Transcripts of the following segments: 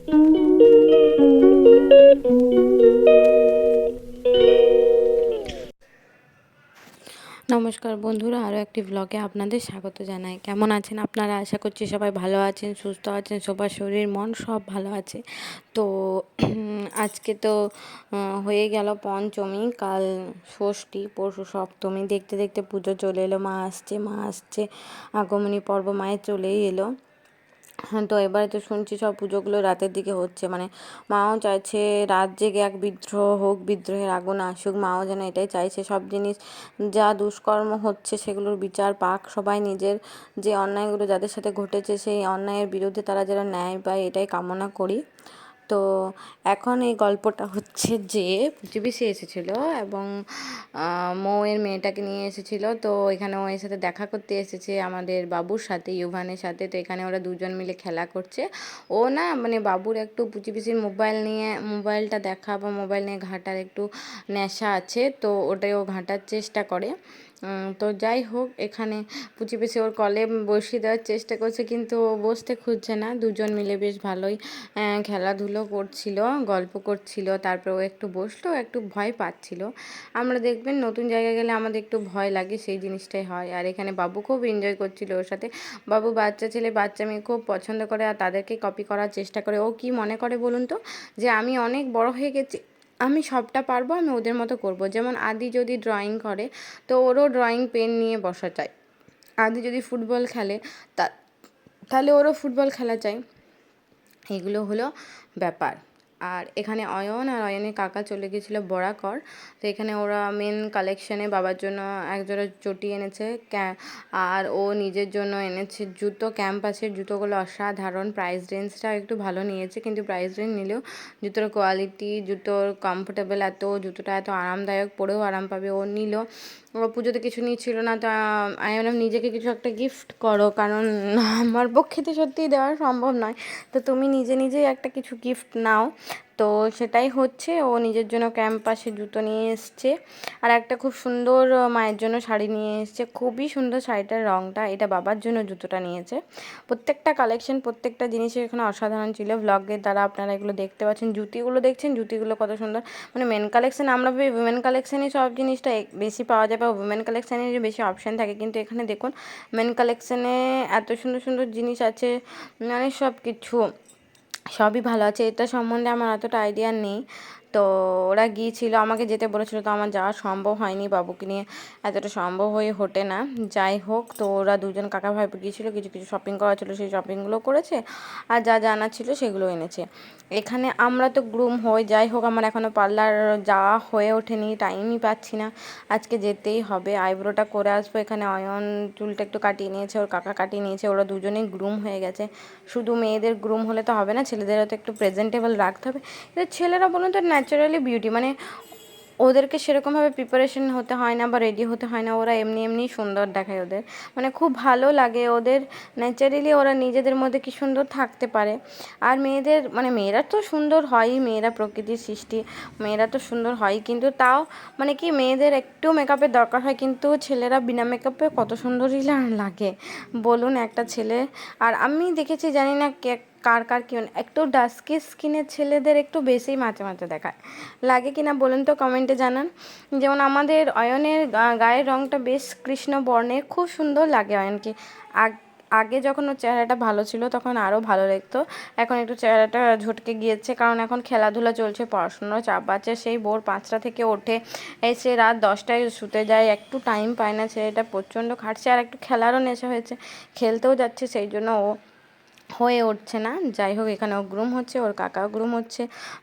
নমস্কার বন্ধুরা, আরও একটি ব্লগে আপনাদের স্বাগত জানাই। কেমন আছেন আপনারা? আশা করছি সবাই ভালো আছেন, সুস্থ আছেন, সবার শরীর মন সব ভালো আছে। তো আজকে তো হয়ে গেল পঞ্চমী, কাল ষষ্ঠী, পরশু সপ্তমী। দেখতে দেখতে পুজো চলে এলো, মা আসছে, আগমনী পর্ব মায়ের চলেই এলো। হ্যাঁ, তো এবারে তো শুনছি সব পুজোগুলো রাতের দিকে হচ্ছে, মানে মাও চাইছে রাত জেগে এক বিদ্রোহ হোক, বিদ্রোহের আগুন আসুক। মাও যেন এটাই চাইছে, সব জিনিস যা দুষ্কর্ম হচ্ছে সেগুলোর বিচার পাক, সবাই নিজের যে অন্যায়গুলো যাদের সাথে ঘটেছে সেই অন্যায়ের বিরুদ্ধে তারা যেন ন্যায় পায়, এটাই কামনা করি। তো এখন এই গল্পটা হচ্ছে যে প্রতিবেশী এসেছিলো এবং মৌয়ের মেয়েটাকে নিয়ে এসেছিলো। তো এখানে ও এর সাথে দেখা করতে এসেছে আমাদের বাবুর সাথে, ইউভানের সাথে। তো এখানে ওরা দুজন মিলে খেলা করছে। ও না মানে বাবুর একটু প্রতিবেশীর মোবাইলটা দেখা বা মোবাইল নিয়ে ঘাঁটার একটু নেশা আছে, তো ওটাই ও ঘাঁটার চেষ্টা করে। তো যাই হোক, এখানে প্রতিবেশী ওর কলে বসিয়ে দেওয়ার চেষ্টা করছে, কিন্তু ও বসতে খুঁজছে না। দুজন মিলে বেশ ভালোই খেলাধুলো করছিল, গল্প করছিল। তারপর ও একটু বসলো, একটু ভয় পাচ্ছিল। আমরা দেখবেন নতুন জায়গায় গেলে আমাদের একটু ভয় লাগে, সেই জিনিসটাই হয়। আর এখানে বাবু খুব এনজয় করছিল ওর সাথে। বাবু বাচ্চা ছেলে বাচ্চা মেয়ে খুব পছন্দ করে আর তাদেরকে কপি করার চেষ্টা করে। ও কি মনে করে বলুন তো, যে আমি অনেক বড় হয়ে গেছি, আমি সবটা পারবো, আমি ওদের মতো করব। যেমন আদি যদি ড্রয়িং করে, তো ওরও ড্রয়িং পেন নিয়ে বসা চাই। আদি যদি ফুটবল খেলে, তাহলে ওরও ফুটবল খেলা চাই। এগুলো হলো ব্যাপার। আর এখানে অয়নের কাকা চলে গেছিলো বরাকর। তো এখানে ওরা মেন কালেকশানে বাবার জন্য একজোড়া চটি এনেছে, আর ও নিজের জন্য এনেছে জুতো, ক্যাম্পাসের জুতোগুলো অসাধারণ। প্রাইস রেঞ্জটা একটু ভালো নিয়েছে, কিন্তু প্রাইস রেঞ্জ নিলেও জুতোর কোয়ালিটি, জুতোর কমফোর্টেবল, জুতোটা এত আরামদায়ক, পরেও আরাম পাবে। ও নিল। ও পুজোতে কিছু নিচ্ছিল না, তো আমি বললাম নিজেকে কিছু একটা গিফট করো, কারণ আমার পক্ষে তো সত্যিই দেওয়া সম্ভব নয়। তো তুমি নিজেই একটা কিছু গিফট নাও। তো সেটাই হচ্ছে, ও নিজের জন্য ক্যাম্পাসে জুতো নিয়ে এসছে, আর একটা খুব সুন্দর মায়ের জন্য শাড়ি নিয়ে এসছে। খুবই সুন্দর শাড়িটার রঙটা। এটা বাবার জন্য জুতোটা নিয়েছে। প্রত্যেকটা কালেকশন, প্রত্যেকটা জিনিসের এখানে অসাধারণ ছিল। ব্লগের দ্বারা আপনারা এগুলো দেখতে পাচ্ছেন। জুতিগুলো দেখছেন, জুতিগুলো কত সুন্দর। মানে মেন কালেকশন, আমরা ভাবি উইমেন কালেকশানে সব জিনিসটা বেশি পাওয়া যায় বা উইমেন কালেকশানের বেশি অপশান থাকে, কিন্তু এখানে দেখুন মেন কালেকশানে এত সুন্দর সুন্দর জিনিস আছে, মানে সব কিছু সবই ভালো আছে। এটা সম্বন্ধে আমার অতটা আইডিয়া নেই। তো ওরা গিয়েছিল, আমাকে যেতে বলেছিল, তো আমার যাওয়া সম্ভব হয়নি, বাবুকে নিয়ে এতটা সম্ভব হয়ে ওঠে না। যাই হোক, তো ওরা দুজন কাকা ভাইপো গিয়েছিলো, কিছু কিছু শপিং করা ছিল, সেই শপিংগুলো করেছে, আর যা জানা ছিল সেগুলো এনেছে। এখানে আমরা তো গ্রুম হই। যাই হোক, আমার এখনও পার্লার যাওয়া হয়ে ওঠেনি, টাইমই পাচ্ছি না। আজকে যেতেই হবে, আইব্রোটা করে আসবো। এখানে অয়ন চুলটা একটু কাটিয়ে নিয়েছে, ওর কাকা কাটিয়ে নিয়েছে, ওরা দুজনেই গ্রুম হয়ে গেছে। শুধু মেয়েদের গ্রুম হলে তো হবে না, ছেলেদেরও তো একটু প্রেজেন্টেবল রাখতে হবে। কিন্তু ছেলেরা বলুন তো ন্যাচারালি বিউটি, মানে ওদেরকে সেরকমভাবে প্রিপারেশন হতে হয় না বা রেডি হতে হয় না, ওরা এমনি এমনিই সুন্দর দেখায়। ওদের মানে খুব ভালো লাগে, ওদের ন্যাচারালি ওরা নিজেদের মধ্যে কি সুন্দর থাকতে পারে। আর মেয়েদের মানে মেয়েরা তো সুন্দর হয়ই, মেয়েরা প্রকৃতির সৃষ্টি, মেয়েরা তো সুন্দর হয়, কিন্তু তাও মানে কি মেয়েদের একটু মেকআপের দরকার হয়, কিন্তু ছেলেরা বিনা মেকআপে কত সুন্দরই লাগে বলুন একটা ছেলে। আর আমি দেখেছি, জানি না কার কি, একটু ডাস্কি স্কিনের ছেলেদের একটু বেশি মাঝে মাঝে দেখায়, লাগে কি না বলুন তো, কমেন্টে জানান। যেমন আমাদের অয়নের গায়ের রঙটা বেশ কৃষ্ণ বর্ণের, খুব সুন্দর লাগে অয়নকে। আগে যখন ওর চেহারাটা ভালো ছিল তখন আরও ভালো লাগতো, এখন একটু চেহারাটা ঝটকে গিয়েছে, কারণ এখন খেলাধুলা চলছে, পড়াশুনোর চাপ আছে। সেই ভোর 5টা থেকে ওঠে, এসে রাত 10টায় শুতে যায়, একটু টাইম পায় না। ছেলেটা প্রচণ্ড খাটছে, আর একটু খেলারও নেশা হয়েছে, খেলতেও যাচ্ছে, সেই জন্য ও হয়ে উঠছে না। যাই হোক, এখানে ও গ্রুম হচ্ছে, ওর কাকাও গ্রুম হচ্ছে।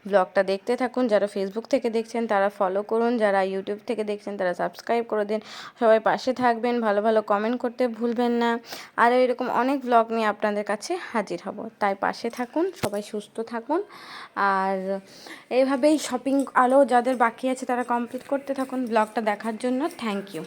ব্লগটা দেখতে থাকুন। যারা ফেসবুক থেকে দেখছেন তারা ফলো করুন, যারা ইউটিউব থেকে দেখছেন তারা সাবস্ক্রাইব করে দিন। সবাই পাশে থাকবেন, ভালো ভালো কমেন্ট করতে ভুলবেন না। আরও এরকম অনেক ব্লগ নিয়ে আপনাদের কাছে হাজির হব, তাই পাশে থাকুন, সবাই সুস্থ থাকুন। আর এইভাবেই শপিং আরও যাদের বাকি আছে তারা কমপ্লিট করতে থাকুন। ব্লগটা দেখার জন্য থ্যাংক ইউ।